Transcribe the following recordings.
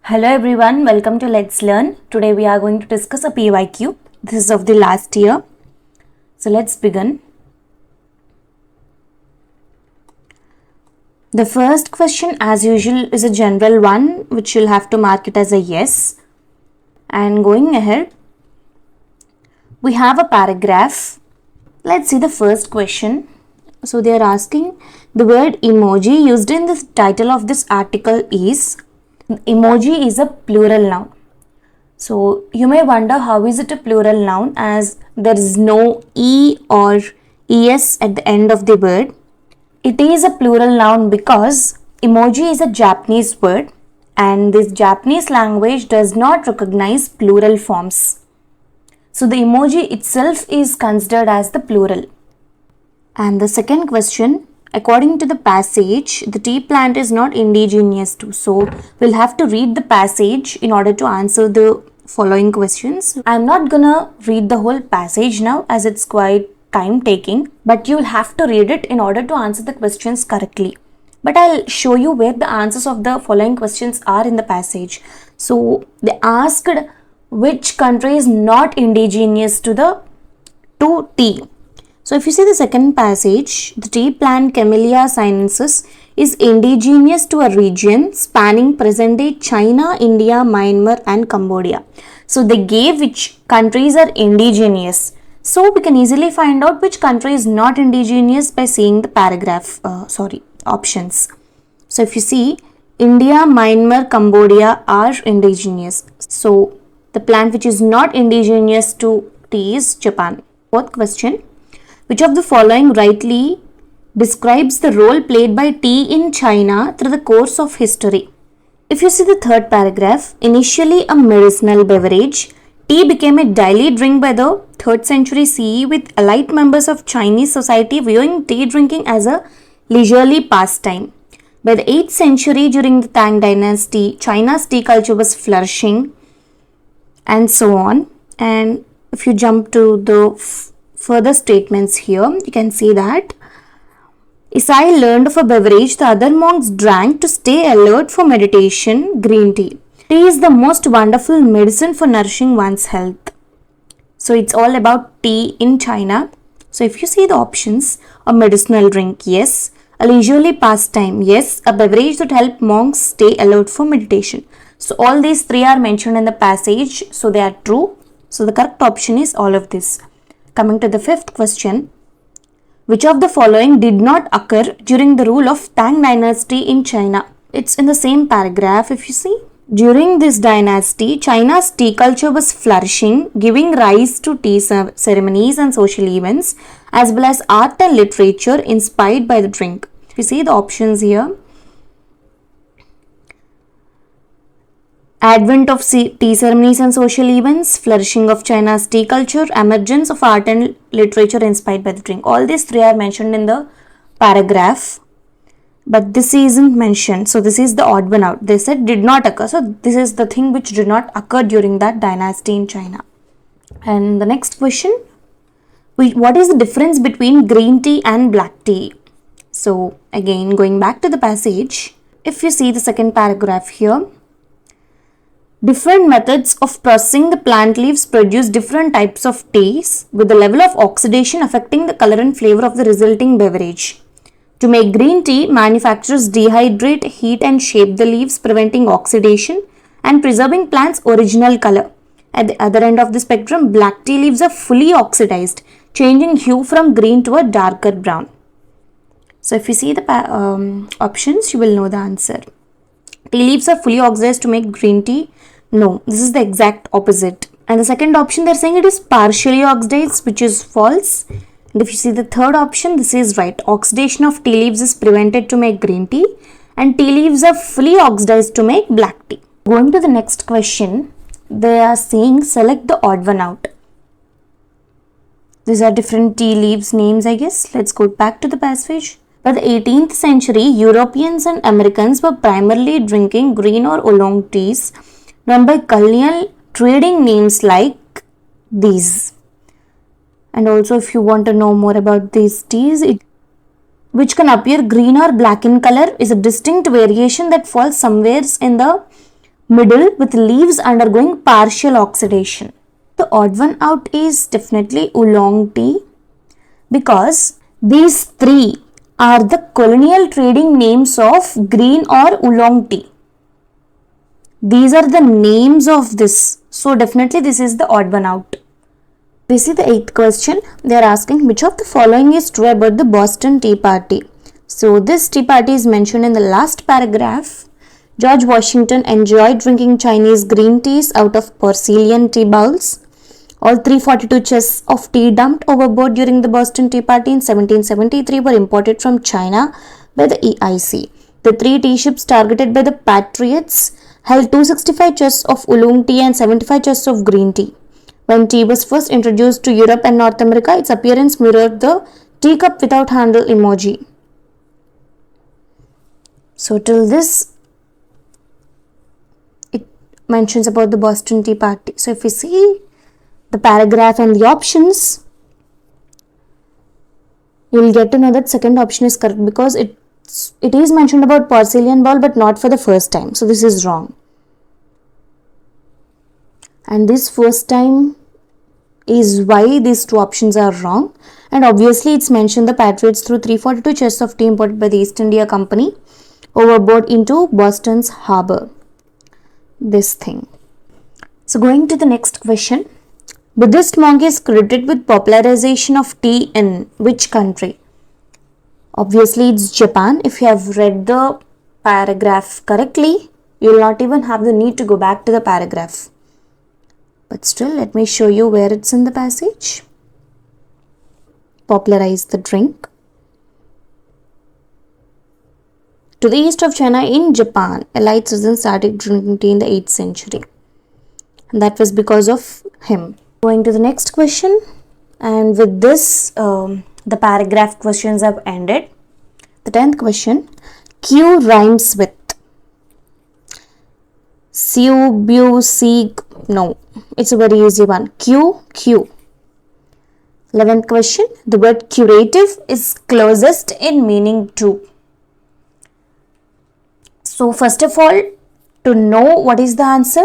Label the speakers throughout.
Speaker 1: Hello everyone, welcome to Let's Learn. Today we are going to discuss a PYQ. This is of the last year. So let's begin. The first question as usual is a general one which you'll have to mark it as a yes. And going ahead, we have a paragraph. Let's see the first question. So they are asking the word emoji used in the title of this article is. Emoji is a plural noun. So you may wonder how is it a plural noun as there is no E or ES at the end of the word. It is a plural noun because emoji is a Japanese word and this Japanese language does not recognize plural forms. So the emoji itself is considered as the plural. And the second question, according to the passage, the tea plant is not indigenous to. So we'll have to read the passage in order to answer the following questions. I'm not gonna read the whole passage now as it's quite time taking, but you'll have to read it in order to answer the questions correctly. But I'll show you where the answers of the following questions are in the passage. So they asked which country is not indigenous to tea. So if you see the second passage, the tea plant Camellia sinensis is indigenous to a region spanning present-day China, India, Myanmar and Cambodia. So they gave which countries are indigenous. So we can easily find out which country is not indigenous by seeing the paragraph, options. So if you see, India, Myanmar, Cambodia are indigenous. So the plant which is not indigenous to tea is Japan. Fourth question. Which of the following rightly describes the role played by tea in China through the course of history? If you see the third paragraph, initially a medicinal beverage, tea became a daily drink by the 3rd century CE with elite members of Chinese society viewing tea drinking as a leisurely pastime. By the 8th century during the Tang dynasty, China's tea culture was flourishing and so on. And if you jump to the further statements here, you can see that Isai learned of a beverage the other monks drank to stay alert for meditation, green tea. Tea is the most wonderful medicine for nourishing one's health. So it's all about tea in China. So if you see the options, a medicinal drink, yes. A leisurely pastime, yes. A beverage that help monks stay alert for meditation. So all these three are mentioned in the passage, so they are true. So the correct option is all of this. Coming to the fifth question, which of the following did not occur during the rule of Tang dynasty in China? It's in the same paragraph if you see. During this dynasty, China's tea culture was flourishing, giving rise to tea ceremonies and social events, as well as art and literature inspired by the drink. If you see the options here, advent of tea ceremonies and social events, flourishing of China's tea culture, emergence of art and literature inspired by the drink. All these three are mentioned in the paragraph, but this isn't mentioned. So this is the odd one out. They said did not occur. So this is the thing which did not occur during that dynasty in China. And the next question, what is the difference between green tea and black tea? So again, going back to the passage, if you see the second paragraph here, different methods of processing the plant leaves produce different types of teas with the level of oxidation affecting the color and flavor of the resulting beverage. To make green tea, manufacturers dehydrate, heat and shape the leaves, preventing oxidation and preserving plant's original color. At the other end of the spectrum, black tea leaves are fully oxidized, changing hue from green to a darker brown. So if you see the options, you will know the answer. Tea leaves are fully oxidized to make green tea. No, this is the exact opposite. And the second option, they're saying it is partially oxidized, which is false. And if you see the third option, this is right. Oxidation of tea leaves is prevented to make green tea, and tea leaves are fully oxidized to make black tea. Going to the next question, they are saying select the odd one out. These are different tea leaves names, I guess. Let's go back to the passage. By the 18th century, Europeans and Americans were primarily drinking green or oolong teas run by colonial trading names like these. And also if you want to know more about these teas, which can appear green or black in color, is a distinct variation that falls somewhere in the Middle with leaves undergoing partial oxidation. The odd one out is definitely oolong tea, because these three are the colonial trading names of green or oolong tea. These are the names of this. So definitely this is the odd one out. We see the 8th question. They are asking which of the following is true about the Boston Tea Party. So this tea party is mentioned in the last paragraph. George Washington enjoyed drinking Chinese green teas out of porcelain tea bowls. All 342 chests of tea dumped overboard during the Boston Tea Party in 1773 were imported from China by the EIC. The 3 tea ships targeted by the Patriots held 265 chests of oolong tea and 75 chests of green tea. When tea was first introduced to Europe and North America, its appearance mirrored the teacup without handle emoji. So till this, it mentions about the Boston Tea Party. So if we see the paragraph and the options, you will get to know that second option is correct, because it is mentioned about porcelain bowl but not for the first time. So this is wrong. And this first time is why these two options are wrong. And obviously it's mentioned the Patriots threw 342 chests of tea imported by the East India Company overboard into Boston's harbor. This thing. So going to the next question. Buddhist monk is credited with popularization of tea in which country? Obviously it's Japan. If you have read the paragraph correctly, you will not even have the need to go back to the paragraph. But still, let me show you where it's in the passage. Popularize the drink. To the east of China, in Japan, elite citizens started drinking tea in the 8th century. And that was because of him. Going to the next question. And with this, the paragraph questions have ended. The 10th question. Q rhymes with Siu, Bu, Seek. No, it's a very easy one. Q. 11th question. The word curative is closest in meaning to. So first of all, to know what is the answer,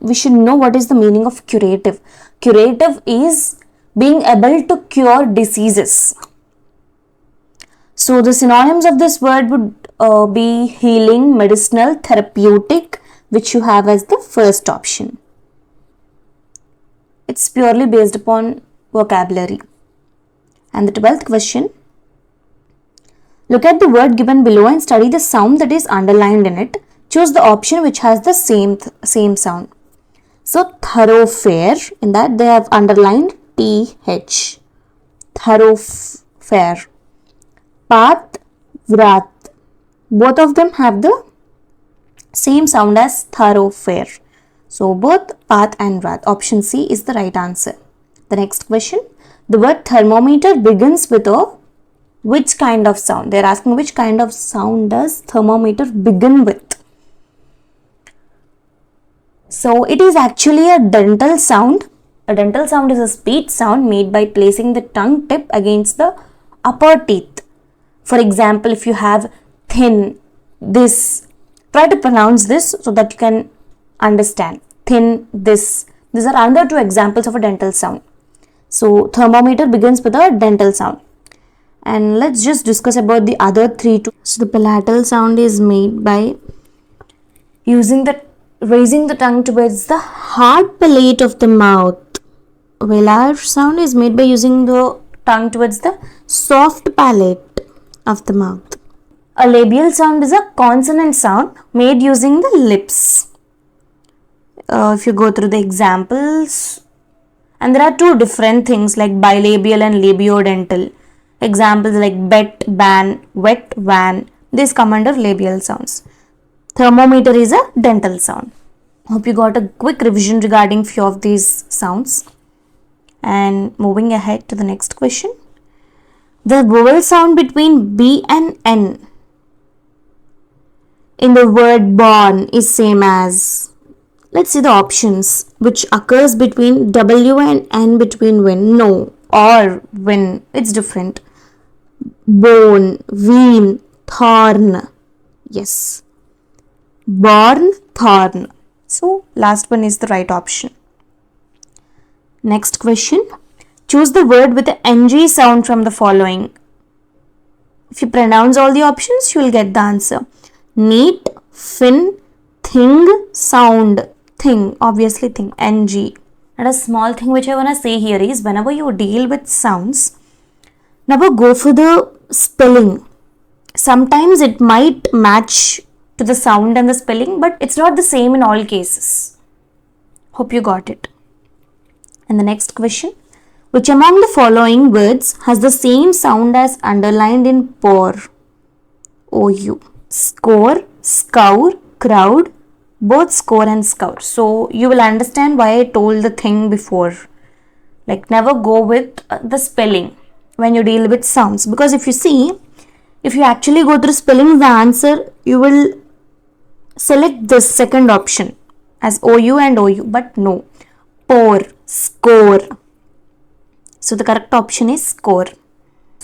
Speaker 1: we should know what is the meaning of curative. Curative is being able to cure diseases. So the synonyms of this word would be healing, medicinal, therapeutic, which you have as the first option. It's purely based upon vocabulary. And the 12th question. Look at the word given below and study the sound that is underlined in it. Choose the option which has the same sound. So thoroughfare, in that they have underlined TH. Thoroughfare. Path, Vrat. Both of them have the same sound as thoroughfare. So both path and Vrat. Option C is the right answer. The next question. The word thermometer begins with a which kind of sound? They are asking which kind of sound does thermometer begin with? So it is actually a dental sound. A dental sound is a speech sound made by placing the tongue tip against the upper teeth. For example, if you have thin, this, try to pronounce this so that you can understand. Thin, this. These are another two examples of a dental sound. So thermometer begins with a dental sound. And let's just discuss about the other three too. So the palatal sound is made by raising the tongue towards the hard palate of the mouth. Velar sound is made by using the tongue towards the soft palate of the mouth. A labial sound is a consonant sound made using the lips. If you go through the examples, and there are two different things like bilabial and labiodental. Examples like bet, ban, wet, van. These come under labial sounds. Thermometer is a dental sound. Hope you got a quick revision regarding few of these sounds. And moving ahead to the next question. The vowel sound between B and N in the word born is same as. Let's see the options. Which occurs between W and N between when? No. Or when. It's different. Bone, wean, thorn. Yes. Born, thorn. So last one is the right option. Next question. Choose the word with the ng sound from the following. If you pronounce all the options, you will get the answer. Neat, fin, thing, sound. Thing, obviously thing, ng. And a small thing which I want to say here is, whenever you deal with sounds, never go for the spelling. Sometimes it might match to the sound and the spelling, but it's not the same in all cases. Hope you got it. And the next question. Which among the following words has the same sound as underlined in pour? OU. Score, scour, crowd, both score and scour. So you will understand why I told the thing before. Like, never go with the spelling when you deal with sounds. Because if you see, if you actually go through spelling the answer, you will select this second option as OU and OU. But no. Pour, score. So the correct option is score.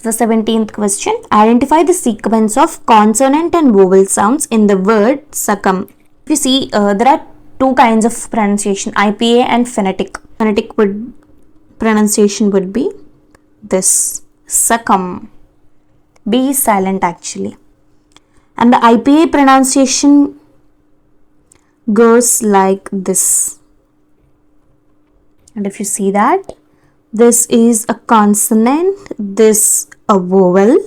Speaker 1: The 17th question. Identify the sequence of consonant and vowel sounds in the word succumb. If you see, there are two kinds of pronunciation, IPA and phonetic. Phonetic pronunciation would be this, succumb. B is silent actually. And the IPA pronunciation goes like this. And if you see that, this is a consonant, this a vowel,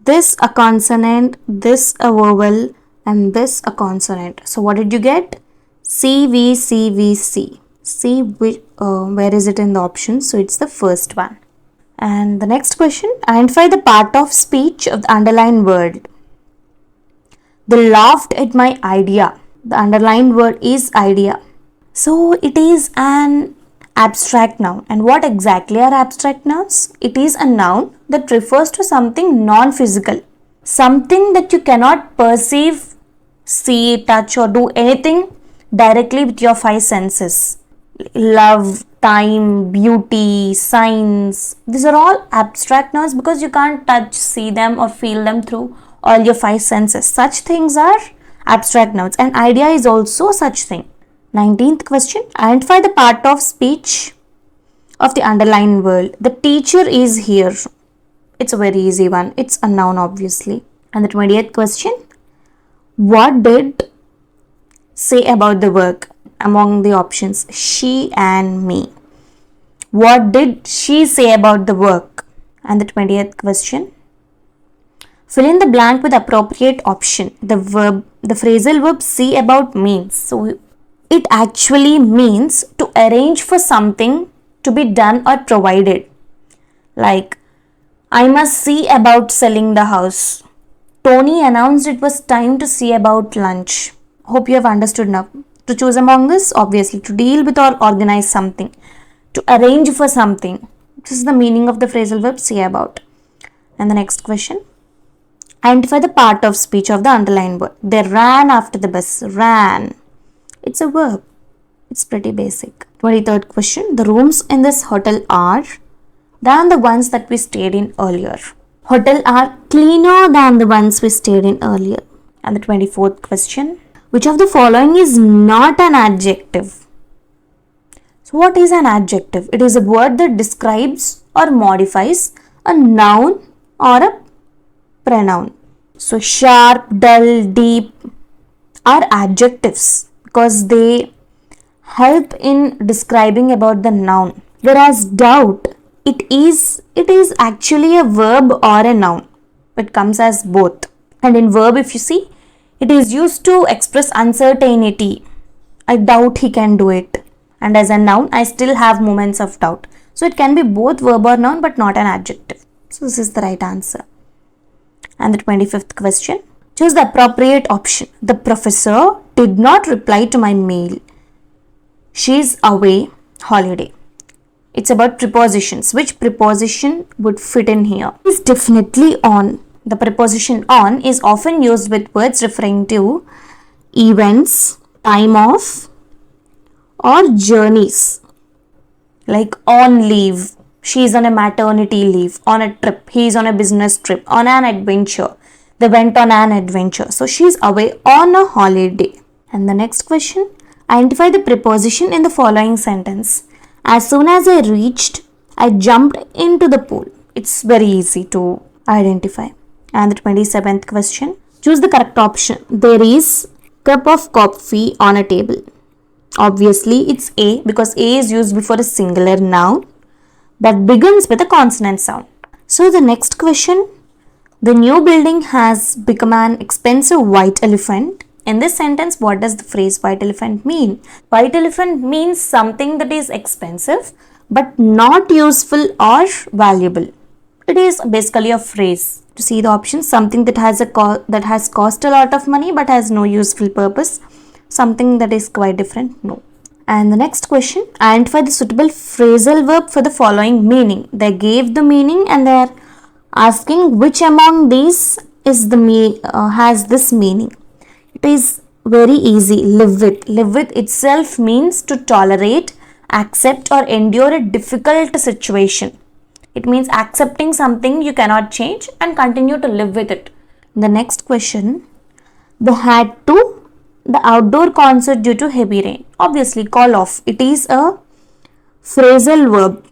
Speaker 1: this a consonant, this a vowel, and this a consonant. So what did you get? C, V, C, V, C. C, where is it in the options? So it's the first one. And the next question, identify the part of speech of the underlined word. They laughed at my idea. The underlined word is idea. So it is an abstract noun. And what exactly are abstract nouns? It is a noun that refers to something non-physical. Something that you cannot perceive, see, touch or do anything directly with your five senses. Love, time, beauty, science. These are all abstract nouns because you can't touch, see them or feel them through all your five senses. Such things are abstract nouns, and idea is also such thing. 19th question. Identify the part of speech of the underlined word. The teacher is here. It's a very easy one. It's a noun obviously. And the 20th question. What did say about the work? Among the options, she and me. What did she say about the work? And the 20th question. Fill in the blank with appropriate option. The phrasal verb see about means. So it actually means to arrange for something to be done or provided. Like, I must see about selling the house. Tony announced it was time to see about lunch. Hope you have understood now. To choose among this, obviously, to deal with or organize something. To arrange for something. This is the meaning of the phrasal verb see about. And the next question. Identify the part of speech of the underlined word. They ran after the bus. Ran. It's a verb. It's pretty basic. 23rd question. The rooms in this hotel are than the ones that we stayed in earlier. Hotel are cleaner than the ones we stayed in earlier. And the 24th question. Which of the following is not an adjective? So what is an adjective? It is a word that describes or modifies a noun or a pronoun. So sharp, dull, deep are adjectives because they help in describing about the noun. Whereas doubt, it is actually a verb or a noun. It comes as both. And in verb, if you see, it is used to express uncertainty. I doubt he can do it. And as a noun, I still have moments of doubt. So it can be both verb or noun but not an adjective. So this is the right answer. And the 25th question. Choose the appropriate option. The professor did not reply to my mail. She is away holiday. It's about prepositions. Which preposition would fit in here? It's definitely on. The preposition on is often used with words referring to events, time off, or journeys. Like on leave. She is on a maternity leave, on a trip. He is on a business trip, on an adventure. They went on an adventure. So she is away on a holiday. And the next question, identify the preposition in the following sentence. As soon as I reached, I jumped into the pool. It's very easy to identify. And the 27th question, choose the correct option. There is cup of coffee on a table. Obviously, it's A because A is used before a singular noun that begins with a consonant sound. So the next question, the new building has become an expensive white elephant. In this sentence, what does the phrase white elephant mean? White elephant means something that is expensive but not useful or valuable. It is basically a phrase. To see the options, something that has cost a lot of money but has no useful purpose. Something that is quite different, no. And the next question, identify the suitable phrasal verb for the following meaning. They gave the meaning and they are asking which among these is has this meaning. It is very easy. Live with. Live with itself means to tolerate, accept or endure a difficult situation. It means accepting something you cannot change and continue to live with it. The next question, they had to the outdoor concert due to heavy rain. Obviously, call off. It is a phrasal verb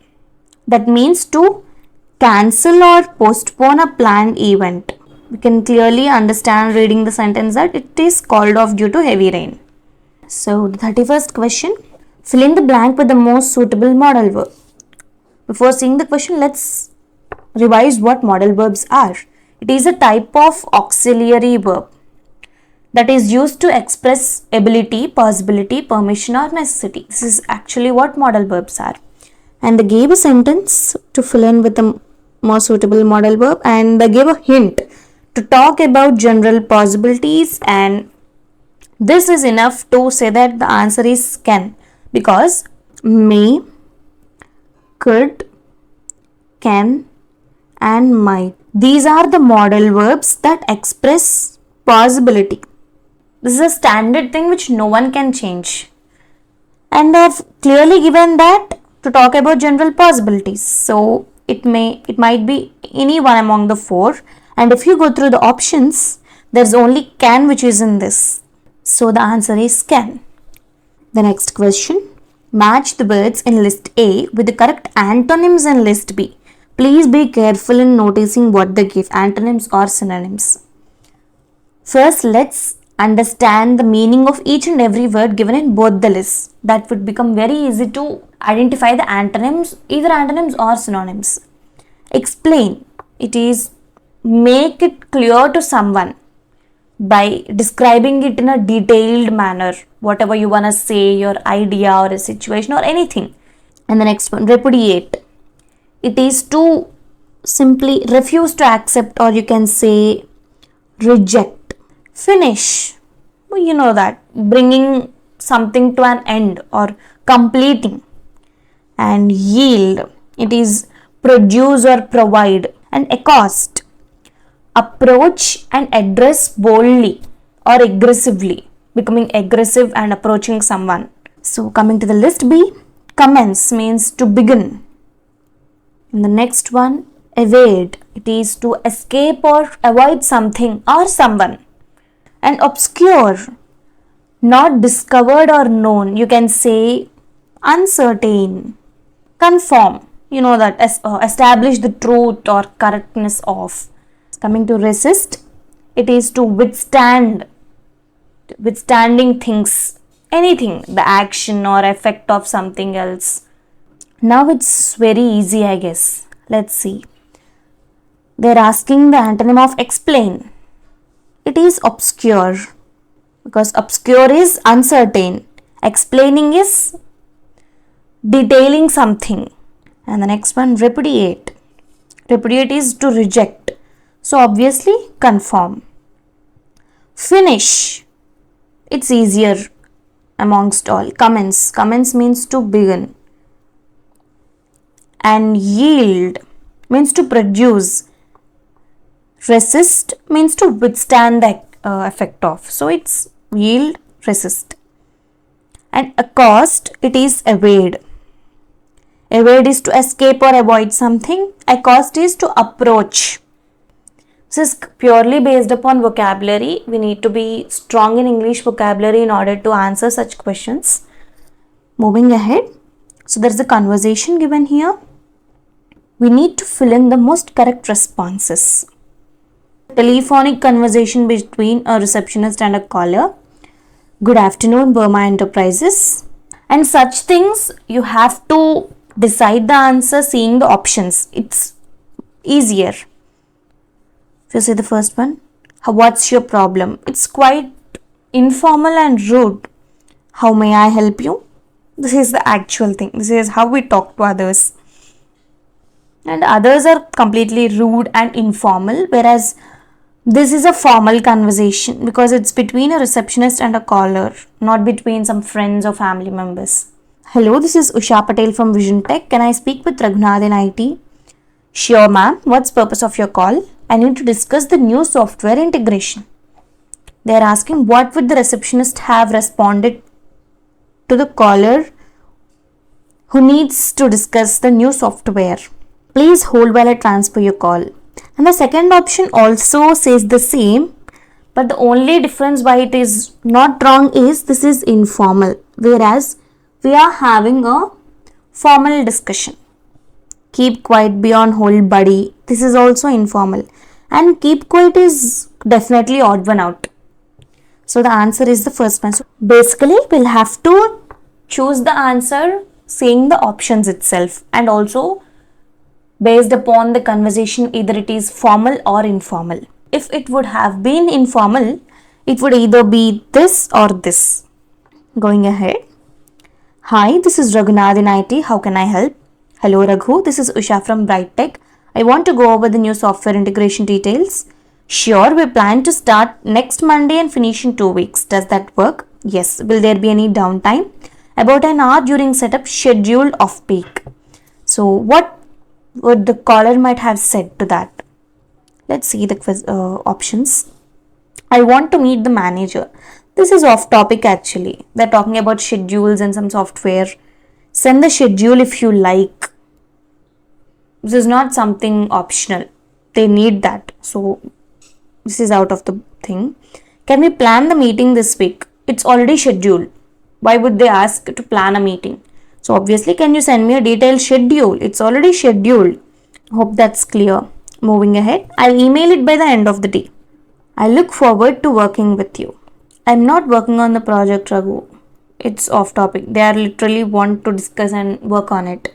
Speaker 1: that means to cancel or postpone a planned event. We can clearly understand reading the sentence that it is called off due to heavy rain. So, the 31st question, fill in the blank with the most suitable modal verb. Before seeing the question, let's revise what modal verbs are. It is a type of auxiliary verb that is used to express ability, possibility, permission or necessity. This is actually what modal verbs are. And they gave a sentence to fill in with the more suitable modal verb, and they gave a hint to talk about general possibilities, and this is enough to say that the answer is can, because may, could, can and might, these are the modal verbs that express possibility. This is a standard thing which no one can change, and I've clearly given that to talk about general possibilities. So it might be any one among the four, and if you go through the options, there's only can which is in this. So the answer is can. The next question, match the words in list A with the correct antonyms in list B. Please be careful in noticing what they give, antonyms or synonyms. First, let's understand the meaning of each and every word given in both the lists. That would become very easy to identify the antonyms, either antonyms or synonyms. Explain. It is make it clear to someone by describing it in a detailed manner, whatever you want to say, your idea or a situation or anything. And the next one, repudiate. It is to simply refuse to accept, or you can say reject. Finish. You know that, bringing something to an end or completing. And yield. It is produce or provide. And accost. Approach and address boldly or aggressively, becoming aggressive and approaching someone. So coming to the list B, commence means to begin. And the next one, evade. It is to escape or avoid something or someone. And obscure, not discovered or known. You can say uncertain. Conform, you know that, establish the truth or correctness of. Coming to resist, it is to withstanding things, anything, the action or effect of something else. Now it's very easy, I guess. Let's see. They're asking the antonym of explain. It is obscure, because obscure is uncertain. Explaining is detailing something. And the next one, repudiate. Repudiate is to reject. So obviously conform. Finish. It's easier amongst all. Commence. Commence means to begin. And yield means to produce. Resist means to withstand the effect of. So it's yield, resist. And accost, it is evade. Evade is to escape or avoid something. Accost is to approach. This is purely based upon vocabulary. We need to be strong in English vocabulary in order to answer such questions. Moving ahead. So there is a conversation given here. We need to fill in the most correct responses. Telephonic conversation between a receptionist and a caller. Good afternoon, Burma Enterprises. And such things you have to decide the answer seeing the options. It's easier. If you say the first one, what's your problem? It's quite informal and rude. How may I help you? This is the actual thing. This is how we talk to others. And others are completely rude and informal, whereas this is a formal conversation because it's between a receptionist and a caller, not between some friends or family members. Hello, this is Usha Patel from Vision Tech. Can I speak with Raghunath in IT? Sure, ma'am. What's the purpose of your call? I need to discuss the new software integration. They are asking what would the receptionist have responded to the caller who needs to discuss the new software. Please hold while I transfer your call. And the second option also says the same, but the only difference why it is not wrong is this is informal, whereas we are having a formal discussion. Keep quiet, be on hold, buddy. This is also informal. And keep quiet is definitely odd one out. So the answer is the first one. So basically, we'll have to choose the answer seeing the options itself and also based upon the conversation, either it is formal or informal. If it would have been informal, it would either be this or this. Going ahead. Hi, this is Raghunath in IT. How can I help? Hello Raghu, this is Usha from Bright Tech. I want to go over the new software integration details. Sure, we plan to start next Monday and finish in 2 weeks. Does that work? Yes. Will there be any downtime? About an hour during setup, scheduled off peak. So what would the caller might have said to that? Let's see the options. I want to meet the manager. This is off topic actually. They're talking about schedules and some software. Send the schedule if you like. This is not something optional. They need that. So this is out of the thing. Can we plan the meeting this week? It's already scheduled. Why would they ask to plan a meeting? So obviously, can you send me a detailed schedule? It's already scheduled. Hope that's clear. Moving ahead, I'll email it by the end of the day. I look forward to working with you. I'm not working on the project, Raghu. It's off topic. They are literally want to discuss and work on it.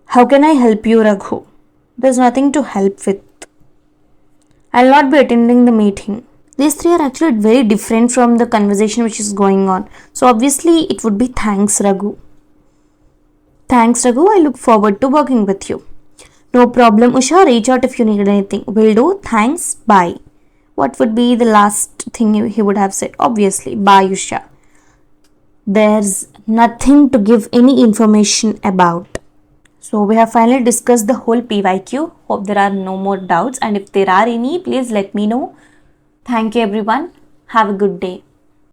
Speaker 1: How can I help you, Raghu? There's nothing to help with. I'll not be attending the meeting. These three are actually very different from the conversation which is going on. So obviously, it would be thanks, Raghu. Thanks, Raghu. I look forward to working with you. No problem, Usha. Reach out if you need anything. Will do. Thanks. Bye. What would be the last thing he would have said? Obviously, bye, Usha. There's nothing to give any information about. So we have finally discussed the whole PYQ. Hope there are no more doubts. And if there are any, please let me know. Thank you, everyone. Have a good day.